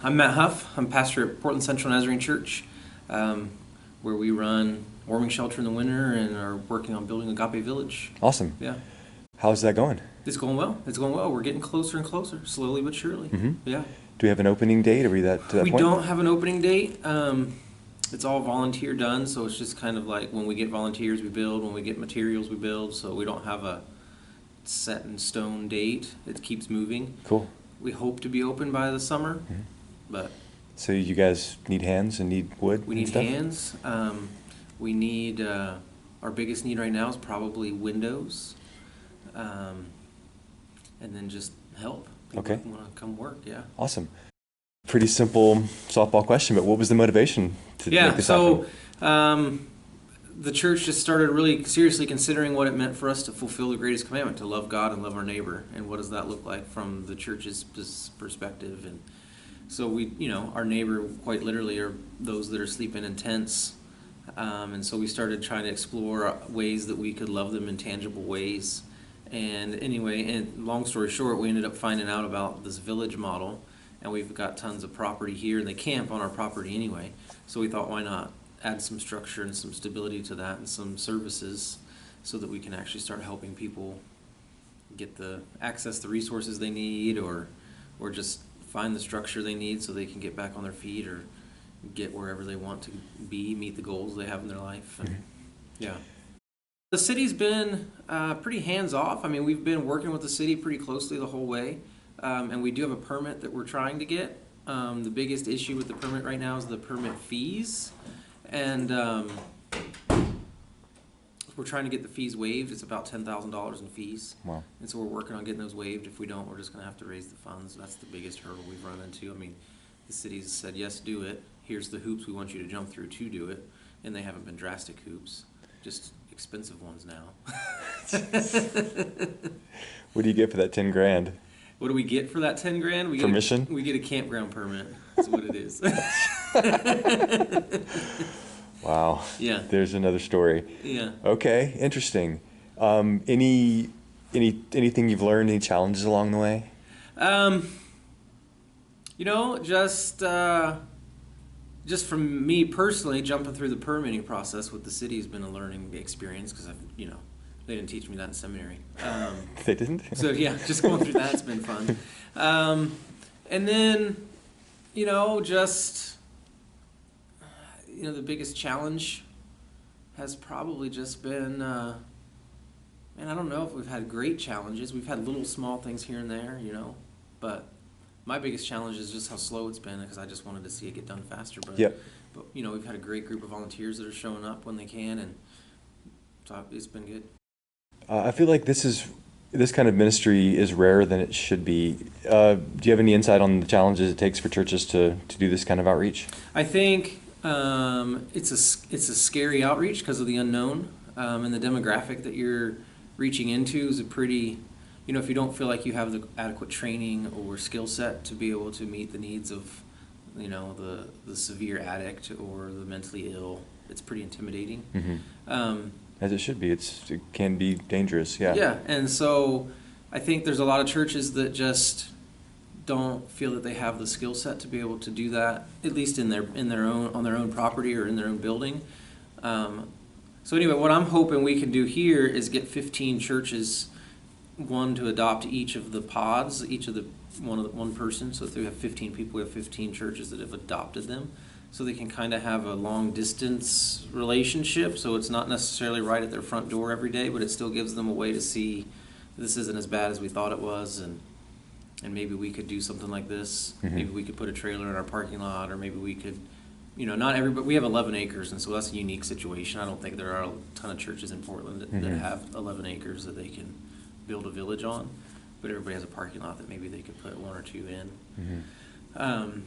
I'm Matt Huff. I'm pastor at Portland Central Nazarene Church, where we run warming shelter in the winter and are working on building Agape Village. Awesome. Yeah. How's that going? It's going well. It's going well. We're getting closer and closer, slowly but surely. Mm-hmm. Yeah. Do we have an opening date? Are we to that We point? don't have an opening date. It's all volunteer done, so it's just kind of like when we get volunteers, we build. When we get materials, we build. So we don't have a set in stone date. It keeps moving. Cool. We hope to be open by the summer, but So you guys need hands and need wood we and need stuff? hands. We need our biggest need right now is probably windows, and then just help. People Okay. want to come work. Yeah. Awesome. Pretty simple softball question, but what was the motivation to make this happen? The church just started really seriously considering what it meant for us to fulfill the greatest commandment, to love God and love our neighbor, and what does that look like from the church's perspective. And so our neighbor quite literally are those that are sleeping in tents. And so we started trying to explore ways that we could love them in tangible ways. And anyway, and long story short, we ended up finding out about this village model, and we've got tons of property here, and they camp on our property anyway. So we thought, why not add some structure and some stability to that and some services so that we can actually start helping people get access the resources they need, or just find the structure they need so they can get back on their feet or get wherever they want to be, meet the goals they have in their life. And, yeah. The city's been pretty hands-off. I mean, we've been working with the city pretty closely the whole way, and we do have a permit that we're trying to get. The biggest issue with the permit right now is the permit fees, and we're trying to get the fees waived. It's about $10,000 in fees. Wow. And so we're working on getting those waived. If we don't, we're just going to have to raise the funds. That's the biggest hurdle we've run into. I mean, the city's said, yes, do it. Here's the hoops we want you to jump through to do it. And they haven't been drastic hoops, just expensive ones now. What do you get for that 10 grand? What do we get for that 10 grand? Permission? We get a campground permit. That's what it is. Wow. Yeah. There's another story. Yeah. Okay, interesting. Anything you've learned, any challenges along the way? Just from me personally, jumping through the permitting process with the city has been a learning experience because they didn't teach me that in seminary. They didn't? So yeah, just going through that's been fun. And then, the biggest challenge has probably just been, I don't know if we've had great challenges. We've had little small things here and there, but my biggest challenge is just how slow it's been because I just wanted to see it get done faster. But, Yep. but we've had a great group of volunteers that are showing up when they can, and so it's been good. I feel like this kind of ministry is rarer than it should be. Do you have any insight on the challenges it takes for churches to do this kind of outreach? I think it's a scary outreach because of the unknown, and the demographic that you're reaching into is a pretty, if you don't feel like you have the adequate training or skill set to be able to meet the needs of, the severe addict or the mentally ill, it's pretty intimidating. Mm-hmm. As it should be. It can be dangerous, yeah. Yeah, and so I think there's a lot of churches that just don't feel that they have the skill set to be able to do that, at least on their own property or in their own building. So anyway, what I'm hoping we can do here is get 15 churches, one to adopt each of the pods, each of the one person. So if we have 15 people, we have 15 churches that have adopted them. So they can kind of have a long distance relationship, so it's not necessarily right at their front door every day, but it still gives them a way to see this isn't as bad as we thought it was, and maybe we could do something like this. Mm-hmm. Maybe we could put a trailer in our parking lot, or maybe we could, not everybody, we have 11 acres, and so that's a unique situation. I don't think there are a ton of churches in Portland that have 11 acres that they can build a village on, but everybody has a parking lot that maybe they could put one or two in. Mm-hmm.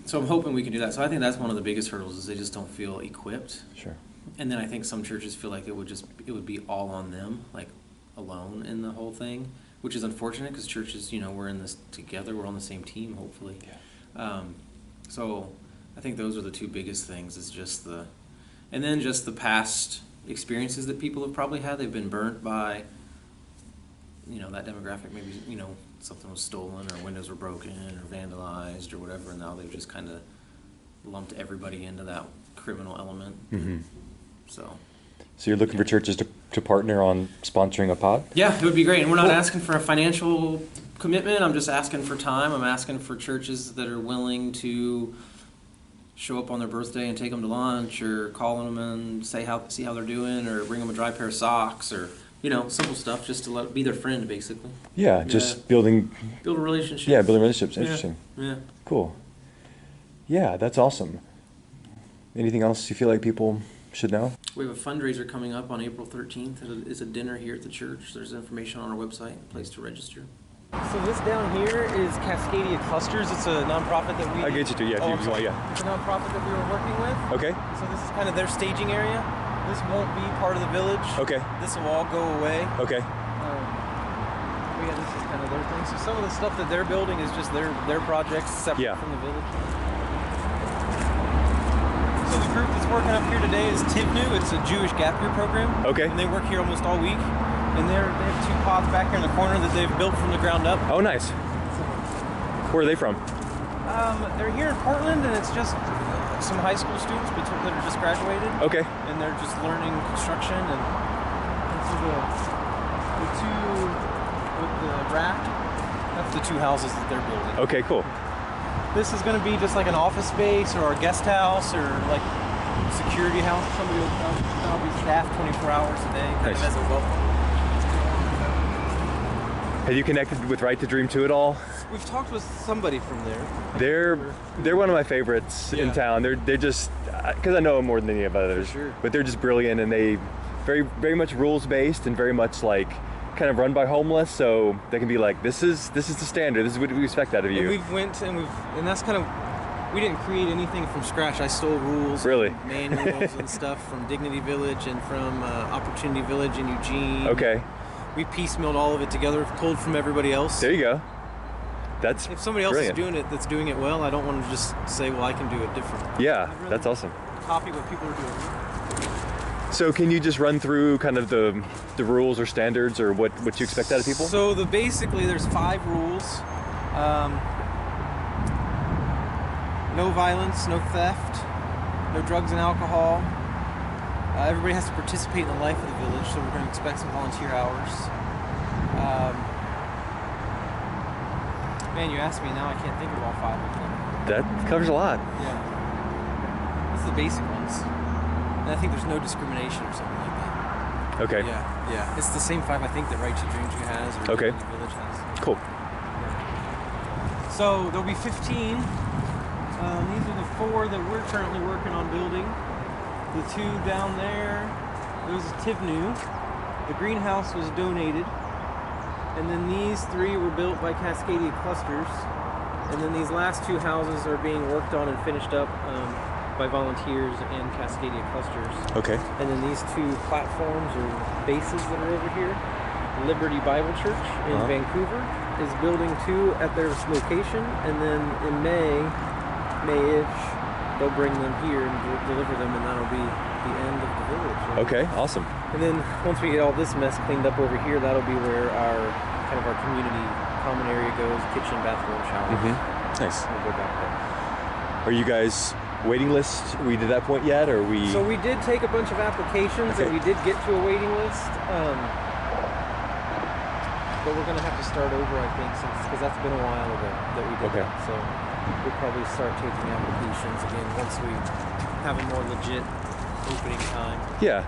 So I'm hoping we can do that. So I think that's one of the biggest hurdles is they just don't feel equipped. Sure. And then I think some churches feel like it would be all on them, like alone in the whole thing, which is unfortunate because churches, we're in this together. We're on the same team, hopefully. Yeah. So I think those are the two biggest things is just the past experiences that people have probably had. They've been burnt by, that demographic maybe, something was stolen or windows were broken or vandalized or whatever, and now they've just kind of lumped everybody into that criminal element. Mm-hmm. So you're looking for churches to partner on sponsoring a pod? yeah, it would be great. And we're not asking for a financial commitment. I'm just asking for time. I'm asking for churches that are willing to show up on their birthday and take them to lunch, or call them and see how they're doing, or bring them a dry pair of socks, or simple stuff, just to be their friend, basically. Yeah, just build a relationship. Yeah, building relationships. Interesting. Yeah. Cool. Yeah, that's awesome. Anything else you feel like people should know? We have a fundraiser coming up on April 13th. It's a dinner here at the church. There's information on our website, a place to register. So this down here is Cascadia Clusters. It's a nonprofit that we... I get you too, yeah. It's a nonprofit that we were working with. Okay. So this is kind of their staging area. This won't be part of the village. Okay. This will all go away. Okay. Yeah, this is kind of their thing. So some of the stuff that they're building is just their projects separate from the village. So the group that's working up here today is Tivnu. It's a Jewish gap year program. Okay. And they work here almost all week. And they have 2 pods back here in the corner that they've built from the ground up. Oh, nice. Where are they from? They're here in Portland, and it's just some high school students that are just graduated. Okay. And they're just learning construction. And so the 2 with the raft, that's the 2 houses that they're building. Okay, cool. This is going to be just like an office space or a guest house or like security house. Somebody will be staffed 24 hours a day, kind of as a welcome. Have you connected with Right to Dream 2 at all? We've talked with somebody from there. They're one of my favorites in town. They're just, because I know them more than any of others, sure. But they're just brilliant, and they very, very much rules based and very much like kind of run by homeless, so they can be like, this is the standard. This is what we expect out of you. And and that's kind of, we didn't create anything from scratch. I stole rules, manuals and stuff from Dignity Village and from Opportunity Village in Eugene. Okay. We piecemealed all of it together, pulled from everybody else. There you go. That's if somebody else is doing it that's doing it well, I don't want to just say, well, I can do it different. Yeah, that's awesome. Copy what people are doing. So can you just run through kind of the rules or standards or what you expect out of people? So basically there's 5 rules. No violence, no theft, no drugs and alcohol. Everybody has to participate in the life of the village, so we're going to expect some volunteer hours. Man, you asked me, now I can't think of all 5 of them. That covers a lot. Yeah. Those are the basic ones. And I think there's no discrimination or something like that. Okay. Yeah. It's the same 5, I think, that Right to Dream 2 has, or the village has. Cool. Yeah. So there'll be 15. These are the 4 that we're currently working on building. The 2 down there, those are Tivnu. The greenhouse was donated. And then these 3 were built by Cascadia Clusters. And then these last 2 houses are being worked on and finished up by volunteers and Cascadia Clusters. Okay. And then these 2 platforms or bases that are over here, Liberty Bible Church in Vancouver is building 2 at their location. And then in May-ish, they'll bring them here and deliver them, and that'll be the end of the village. Okay, awesome. And then once we get all this mess cleaned up over here, that'll be where our community common area goes: kitchen, bathroom, showers. Mm-hmm. Nice. We'll go back there. Are you guys waiting list? Are we to that point yet, or are we? So we did take a bunch of applications, and we did get to a waiting list. But we're going to have to start over, I think, because that's been a while ago that we did that. So we'll probably start taking applications again once we have a more legit opening time. Yeah.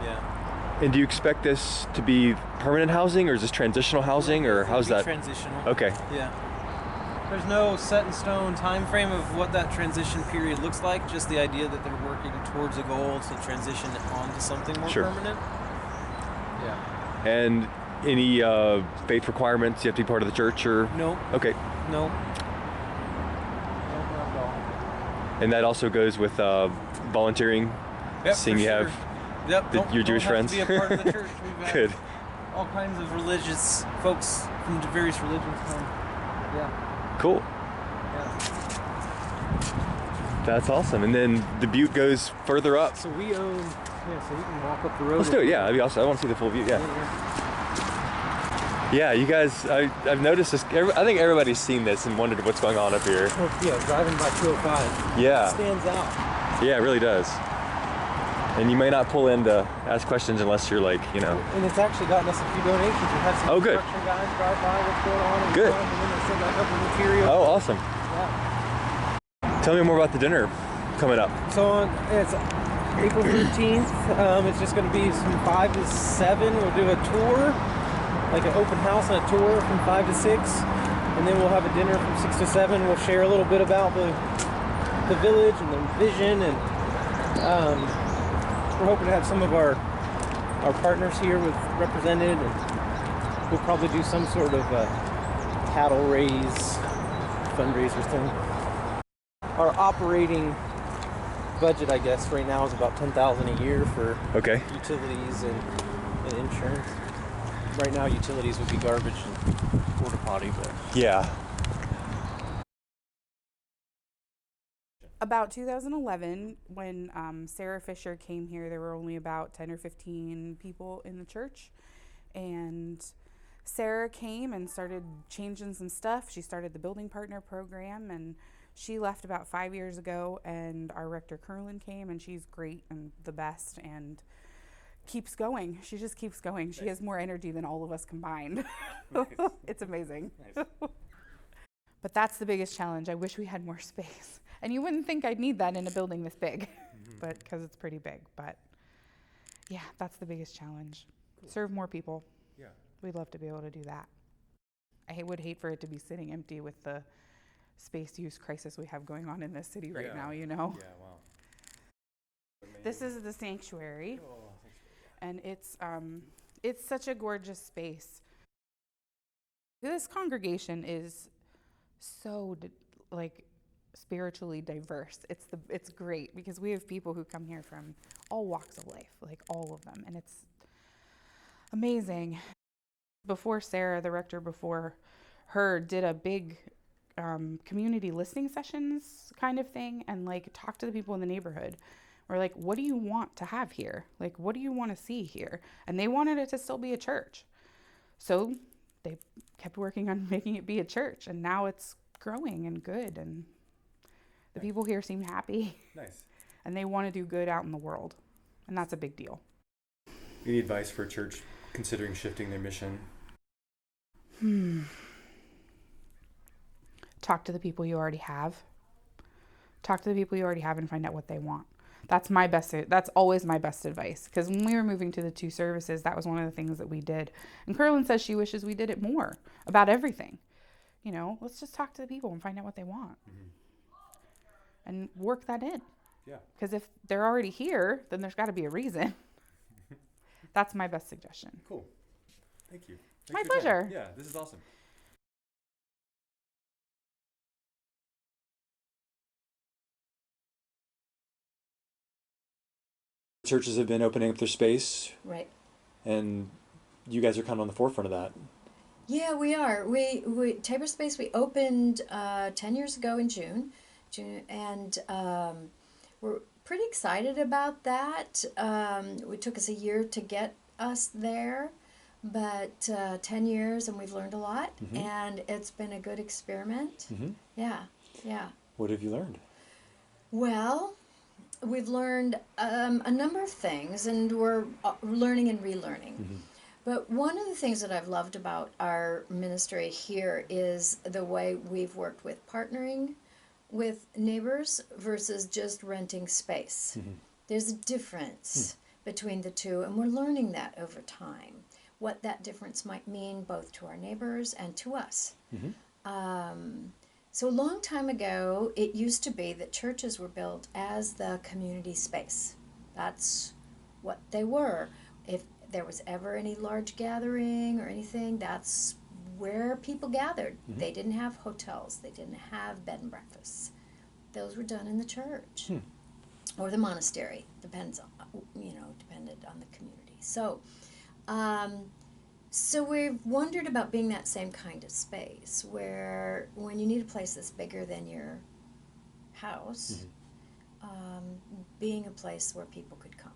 And do you expect this to be permanent housing, or is this transitional housing, or how's that? Transitional. Okay. Yeah. There's no set in stone time frame of what that transition period looks like, just the idea that they're working towards a goal to transition onto something more permanent. Yeah. And any faith requirements? You have to be part of the church, or? No. Okay. No. And that also goes with volunteering. Yep, seeing you have your Jewish friends. To be a part of the church. We've Good. All kinds of religious folks from various religions come. Yeah. Cool. Yeah. That's awesome. And then the butte goes further up. So we own. Yeah. So we can walk up the road. Let's do it. Yeah, that'd be awesome. I want to see the full view. Yeah. Yeah, you guys, I've noticed this. I think everybody's seen this and wondered what's going on up here. Oh, yeah, driving by 205. Yeah. It stands out. Yeah, it really does. And you may not pull in to ask questions unless you're like, you know. And it's actually gotten us a few donations. We've had some good. construction guys drive by, what's going on, and Good. stuff, and then they send back up the material. Oh, awesome. Yeah. Tell me more about the dinner coming up. So it's April 13th. It's just going to be from 5 to 7. We'll do a tour, like an open house and a tour from 5 to 6. And then we'll have a dinner from 6 to 7. We'll share a little bit about the village and the vision. And we're hoping to have some of our partners here with represented. And we'll probably do some sort of cattle raise fundraiser thing. Our operating budget, I guess, right now is about $10,000 a year for utilities and insurance. Right now, utilities would be garbage and porta potty, but Yeah. About 2011, when Sarah Fisher came here, there were only about 10 or 15 people in the church, and Sarah came and started changing some stuff. She started the building partner program, and she left about 5 years ago, and our rector Curlin came, and she's great and the best and keeps going. She just keeps going. She has more energy than all of us combined. Nice. It's amazing. Nice. But that's the biggest challenge. I wish we had more space. And you wouldn't think I'd need that in a building this big, but because it's pretty big. But yeah, that's the biggest challenge. Cool. Serve more people. Yeah. We'd love to be able to do that. I would hate for it to be sitting empty with the space use crisis we have going on in this city right now, you know? Yeah, wow. This is the sanctuary, Oh, and it's such a gorgeous space. This congregation is so spiritually diverse. It's great because we have people who come here from all walks of life, like all of them, and it's amazing. Before Sarah, the rector before her, did a big community listening sessions kind of thing, and like talk to the people in the neighborhood. We're like, what do you want to have here? Like, what do you want to see here? And they wanted it to still be a church. So they kept working on making it be a church, and now it's growing and good, and the people here seem happy. Nice. And they want to do good out in the world, and that's a big deal. Any advice for a church considering shifting their mission? Talk to the people you already have. Talk to the people you already have and find out what they want. That's always my best advice. Because when we were moving to the 2 services, that was one of the things that we did. And Curlin says she wishes we did it more about everything. You know, let's just talk to the people and find out what they want. And work that in. Yeah. Because if they're already here, then there's got to be a reason. That's my best suggestion. Cool. Thank you. My pleasure. Yeah, this is awesome. Churches have been opening up their space, Right. and you guys are kind of on the forefront of that. Yeah, we are. We Tabor Space, we opened 10 years ago in June, and we're pretty excited about that. It took us a year to get us there, but 10 years, and we've learned a lot, and it's been a good experiment. Yeah, yeah. What have you learned? Well, we've learned a number of things, and we're learning and relearning. But one of the things that I've loved about our ministry here is the way we've worked with partnering with neighbors versus just renting space. There's a difference between the two, and we're learning that over time, what that difference might mean both to our neighbors and to us. So a long time ago, it used to be that churches were built as the community space. That's what they were. If there was ever any large gathering or anything, that's where people gathered. They didn't have hotels. They didn't have bed and breakfasts. Those were done in the church or the monastery. Depended on the community. So, so we've wondered about being that same kind of space where when you need a place that's bigger than your house, being a place where people could come.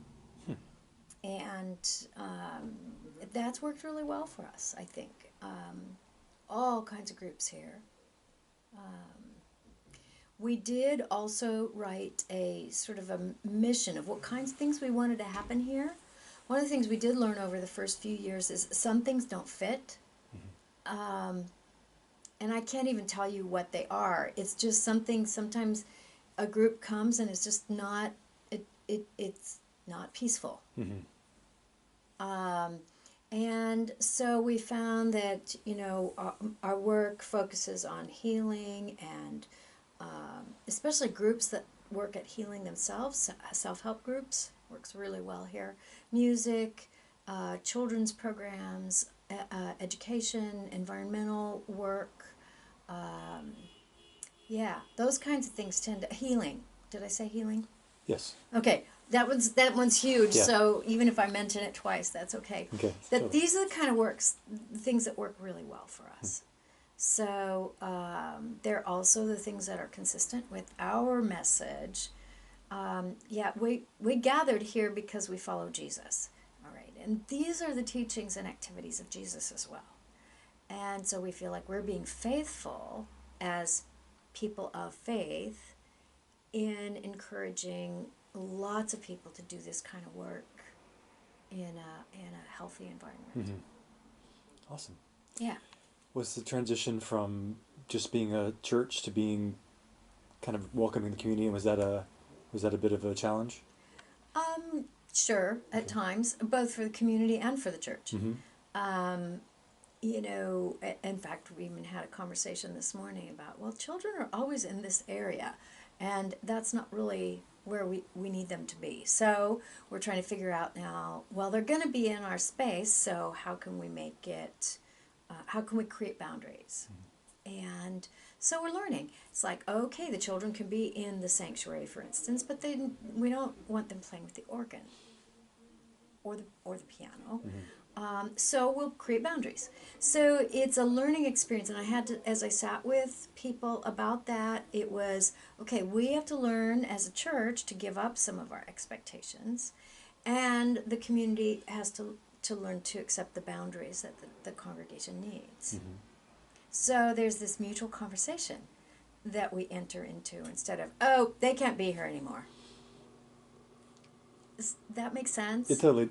And that's worked really well for us, I think. All kinds of groups here. We did also write a sort of a mission of what kinds of things we wanted to happen here. One of the things we did learn over the first few years is some things don't fit. And I can't even tell you what they are. It's just something, sometimes a group comes and it's just not, it's not peaceful. And so we found that, you know, our work focuses on healing and especially groups that work at healing themselves. Self-help groups works really well here. Music, children's programs, education, environmental work. Yeah, those kinds of things tend to, healing. Did I say healing? Yes. Okay, that one's huge. Yeah. So even if I mention it twice, that's okay. Okay. That Totally. these are the kind of things that work really well for us. So they're also the things that are consistent with our message. Yeah, we gathered here because we follow Jesus. All right, and these are the teachings and activities of Jesus as well. And so we feel like we're being faithful as people of faith in encouraging lots of people to do this kind of work in a healthy environment. Awesome. Yeah. Was the transition from just being a church to being kind of welcoming the community, and was that a bit of a challenge? Sure, at times, both for the community and for the church. You know, in fact, we even had a conversation this morning about, well, children are always in this area, and that's not really where we need them to be. So we're trying to figure out now, well, they're going to be in our space, so how can we make it, how can we create boundaries? And so we're learning. It's like, okay, the children can be in the sanctuary, for instance, but we don't want them playing with the organ or the piano. So we'll create boundaries. So it's a learning experience, and I had to, as I sat with people about that, it was, okay, we have to learn as a church to give up some of our expectations, and the community has to learn to accept the boundaries that the congregation needs. So there's this mutual conversation that we enter into instead of, oh, they can't be here anymore. Does that make sense? Totally.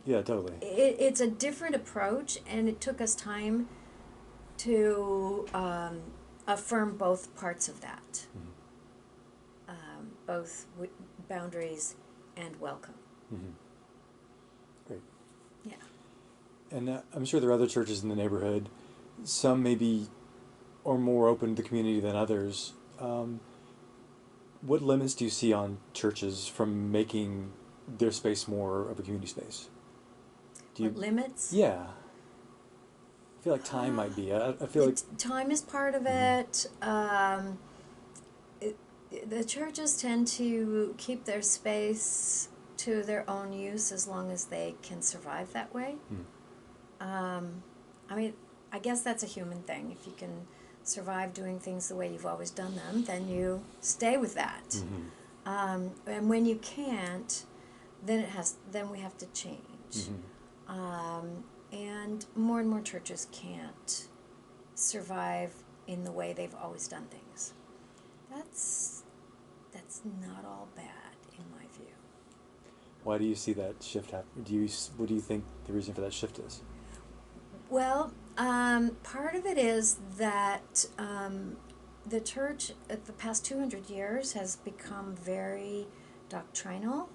It's a different approach, and it took us time to affirm both parts of that, both boundaries and welcome. Great. Yeah. And I'm sure there are other churches in the neighborhood. Some maybe are more open to the community than others. What limits do you see on churches from making their space more of a community space? What limits? Yeah. I feel like time might be. I feel like time is part of it. The churches tend to keep their space to their own use as long as they can survive that way. I mean, I guess that's a human thing. If you can survive doing things the way you've always done them, then you stay with that. And when you can't, then we have to change. And more churches can't survive in the way they've always done things. That's not all bad in my view. Why do you see that shift happen? What do you think the reason for that shift is? Well, part of it is that the church at the past 200 years has become very doctrinal,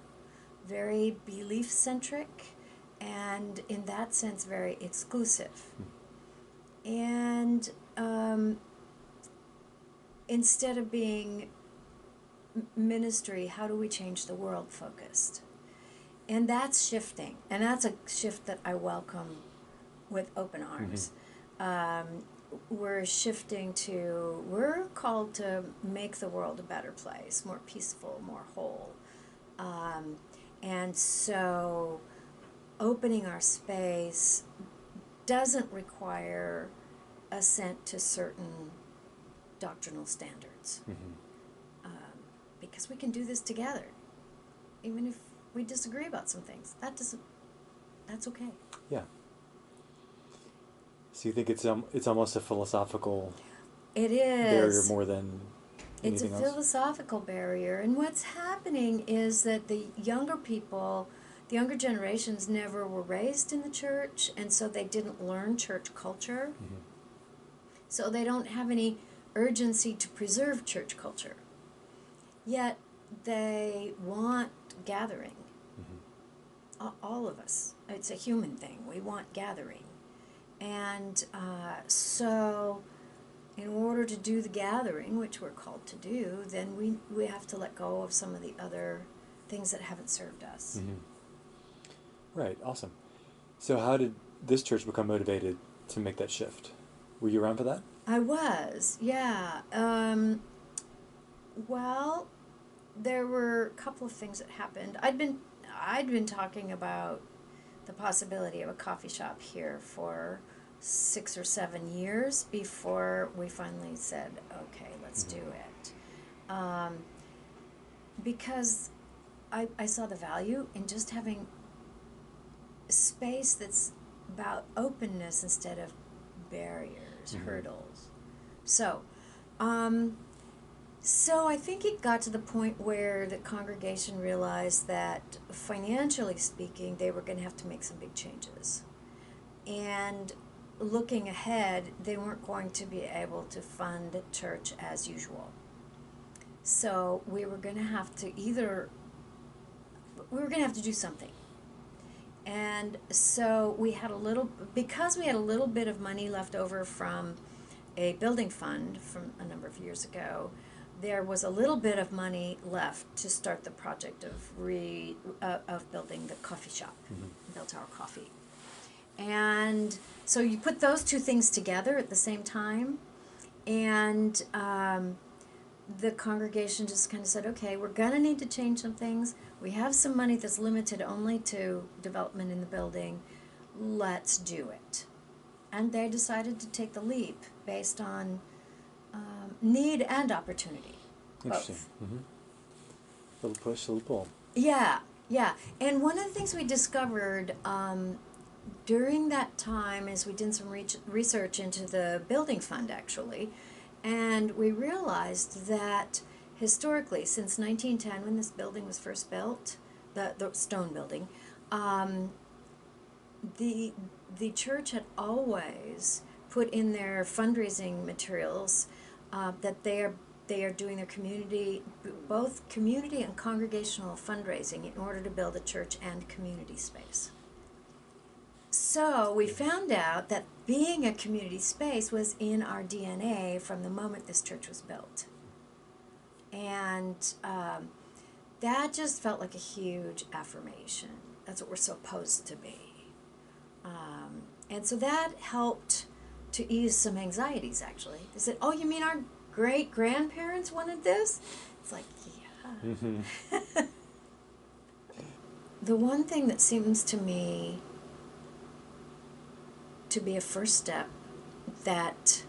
very belief-centric, and in that sense very exclusive. And instead of being ministry, how do we change the world focused? And that's shifting, and that's a shift that I welcome with open arms. We're shifting to, we're called to make the world a better place, more peaceful, more whole. And so opening our space doesn't require assent to certain doctrinal standards. Because we can do this together, even if we disagree about some things. That doesn't that's okay. Yeah. So you think it's almost a philosophical It barrier is. more than It's a anything else? philosophical barrier. And what's happening is that the younger people, the younger generations never were raised in the church, and so they didn't learn church culture. Mhm. So they don't have any urgency to preserve church culture. Yet they want gathering. All of us. It's a human thing. We want gathering. And so in order to do the gathering, which we're called to do, then we have to let go of some of the other things that haven't served us. Mhm. Right, awesome. So how did this church become motivated to make that shift? Were you around for that? I was, yeah. Well, there were a couple of things that happened. I'd been talking about the possibility of a coffee shop here for 6 or 7 years before we finally said, okay, let's do it. Because I saw the value in just having space that's about openness instead of barriers, hurdles. So, so I think it got to the point where the congregation realized that financially speaking, they were going to have to make some big changes. And looking ahead, they weren't going to be able to fund church as usual. So we were going to have to do something. And so because we had a little bit of money left over from a building fund from a number of years ago, there was a little bit of money left to start the project of building the coffee shop, Bell Tower Coffee. And so you put those two things together at the same time, and the congregation just kind of said, okay, we're going to need to change some things. We have some money that's limited only to development in the building. Let's do it. And they decided to take the leap based on need and opportunity. Interesting. Both. Little push, little pull. Yeah, yeah. And one of the things we discovered during that time is we did some research into the building fund, actually, and we realized that historically, since 1910, when this building was first built, the stone building, the church had always put in their fundraising materials that they are doing their both community and congregational fundraising in order to build a church and community space. So we found out that being a community space was in our DNA from the moment this church was built. And that just felt like a huge affirmation. That's what we're supposed to be. And so that helped to ease some anxieties, actually. They said, oh, you mean our great-grandparents wanted this? It's like, yeah. The one thing that seems to me to be a first step that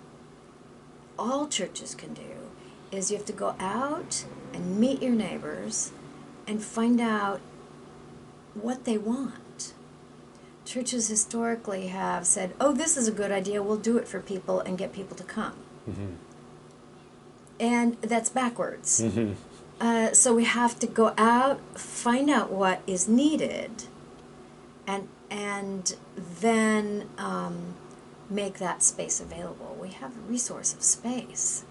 all churches can do is you have to go out and meet your neighbors and find out what they want. Churches historically have said, oh, this is a good idea, we'll do it for people and get people to come. And that's backwards. So we have to go out, find out what is needed, and then make that space available. We have a resource of space,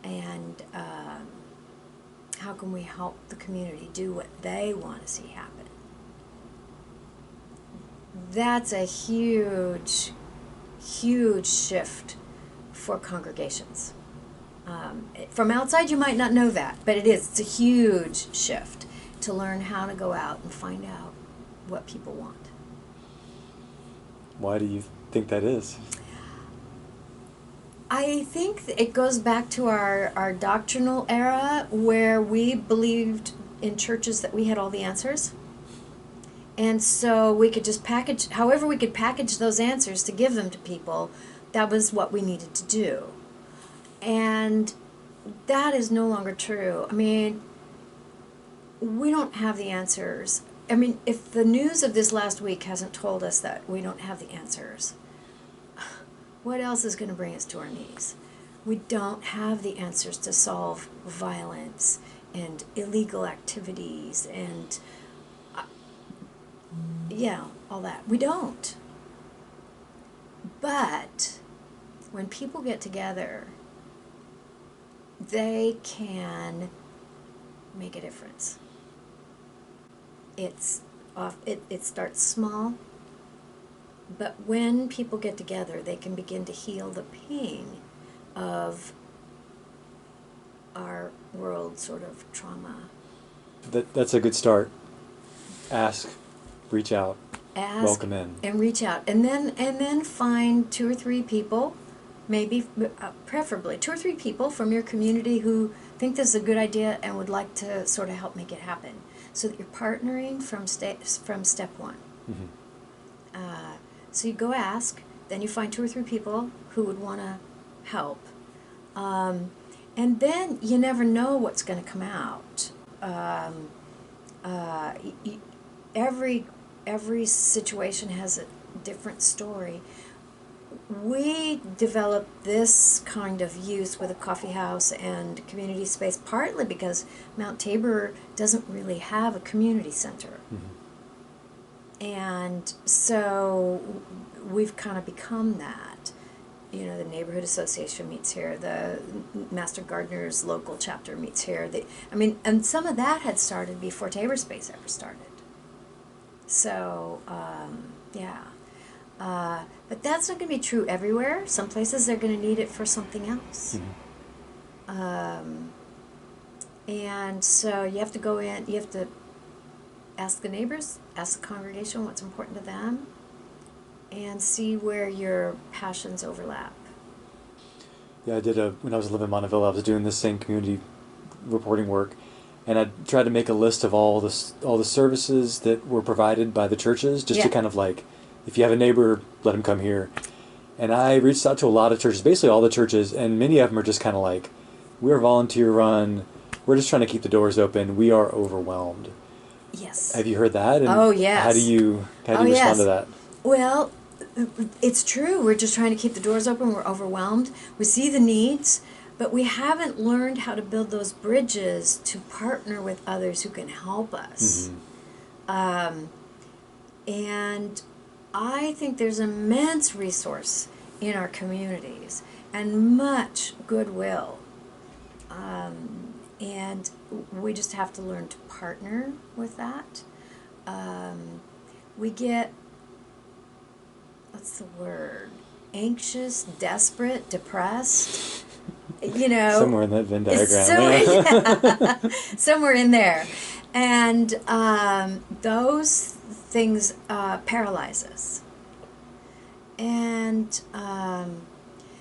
and how can we help the community do what they want to see happen? That's a huge, huge shift for congregations. From outside, you might not know that, but it is. It's a huge shift to learn how to go out and find out what people want. Why do you think that is? I think it goes back to our doctrinal era where we believed in churches that we had all the answers. And so we could just however we could package those answers to give them to people, that was what we needed to do. And that is no longer true. I mean, we don't have the answers I mean, if the news of this last week hasn't told us that we don't have the answers, what else is going to bring us to our knees? We don't have the answers to solve violence and illegal activities and, yeah, all that. We don't. But when people get together, they can make a difference. It starts small, but when people get together, they can begin to heal the pain of our world sort of trauma. That's a good start. Ask, reach out, Ask welcome in. and reach out, and then find 2 or 3 people, maybe preferably 2 or 3 people from your community who think this is a good idea and would like to sort of help make it happen, so that you're partnering from step 1. Mm-hmm. So you go ask, then you find 2 or 3 people who would want to help, and then you never know what's going to come out. Every situation has a different story. We developed this kind of use with a coffee house and community space partly because Mount Tabor doesn't really have a community center. Mm-hmm. And so we've kind of become that. You know, the neighborhood association meets here, the Master Gardeners local chapter meets here. And some of that had started before Tabor Space ever started. So, yeah. But that's not going to be true everywhere. Some places they're going to need it for something else. Mm-hmm. And so you have to go in, you have to ask the neighbors, ask the congregation what's important to them, and see where your passions overlap. Yeah, when I was living in Monteville, I was doing this same community reporting work, and I tried to make a list of all the services that were provided by the churches, just to kind of like, if you have a neighbor, let them come here. And I reached out to a lot of churches, basically all the churches, and many of them are just kind of like, we're volunteer run, we're just trying to keep the doors open, we are overwhelmed. Yes. Have you heard that? And oh, yes. How do you respond to that? Well, it's true. We're just trying to keep the doors open. We're overwhelmed. We see the needs, but we haven't learned how to build those bridges to partner with others who can help us. Mm-hmm. And I think there's immense resource in our communities and much goodwill. And we just have to learn to partner with that. We get, what's the word? Anxious, desperate, depressed. You know, somewhere in that Venn diagram. Somewhere in there. And those things paralyze us. And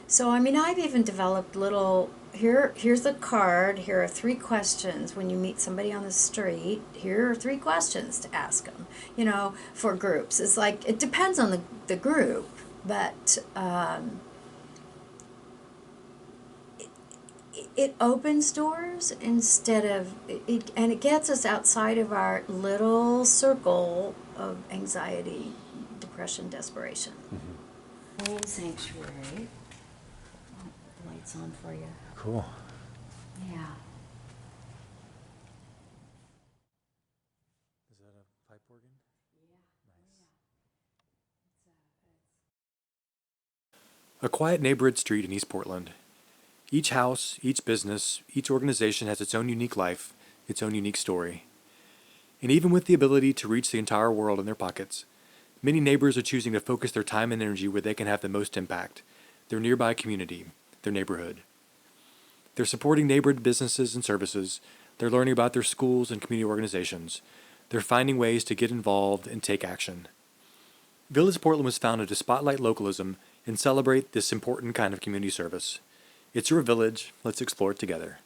so, I mean, I've even developed little, here's a card, here are 3 questions when you meet somebody on the street, here are 3 questions to ask them, you know, for groups. It's like, it depends on the group, but it opens doors instead of, and it gets us outside of our little circle of anxiety, depression, desperation. Mm-hmm. Old sanctuary. Oh, lights on for you. Cool. Yeah. Is that a pipe organ? Nice. A quiet neighborhood street in East Portland. Each house, each business, each organization has its own unique life, its own unique story. And even with the ability to reach the entire world in their pockets, many neighbors are choosing to focus their time and energy where they can have the most impact, their nearby community, their neighborhood. They're supporting neighborhood businesses and services, they're learning about their schools and community organizations, they're finding ways to get involved and take action. Village Portland was founded to spotlight localism and celebrate this important kind of community service. It's your village, let's explore it together.